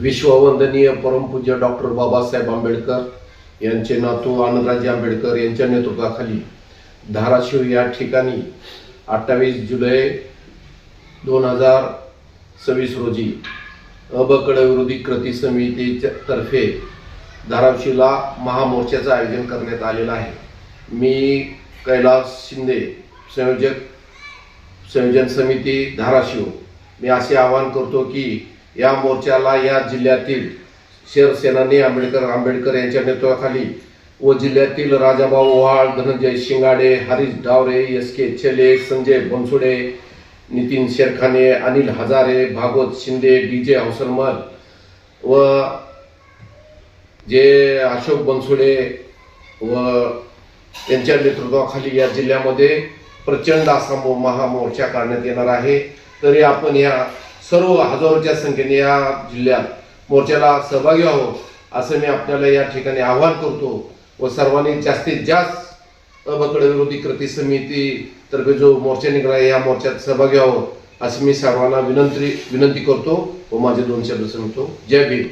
विश्ववंदनीय परमपूज्य डॉक्टर बाबासाहेब आंबेडकर यांचे नातू आनंदराजे आंबेडकर यांच्या नेतृत्वाखाली धाराशिव या ठिकाणी 28 जुलै 2026 रोजी अबकड विरोधी कृती समितीतर्फे धाराशिवला महामोर्चाचं आयोजन करण्यात आलेलं आहे। मी कैलास शिंदे, संयोजन समिती धाराशिव, मी असे आवाहन करतो की या मोर्चाला या जिल्ह्यातील शरसेनानी आंबेडकर यांच्या नेतृत्वाखाली व जिल्ह्यातील राजाभाऊ ओहाळ, धनंजय शिंगाडे, हरीश डावरे, एस.के. छेले, संजय बनसोडे, नितीन शेरखाने, अनिल हजारे, भागवत शिंदे, डी.जे. हौसलमल व जे अशोक बनसोडे व त्यांच्या नेतृत्वाखाली या जिल्ह्यामध्ये प्रचंड असा महामोर्चा काढण्यात येणार आहे। तरी आपण या सर्व हजारोच्या संख्येने या जिल्ह्यात मोर्चाला सहभागी व्हावं असं मी आपल्याला या ठिकाणी आवाहन करतो व सर्वांनी जास्तीत जास्त अबकड विरोधी कृती समितीतर्फे जो मोर्चा निघाला आहे या मोर्चात सहभागी व्हावं असं मी सर्वांना विनंती करतो व माझे 2 शब्द सांगतो। जय भीम।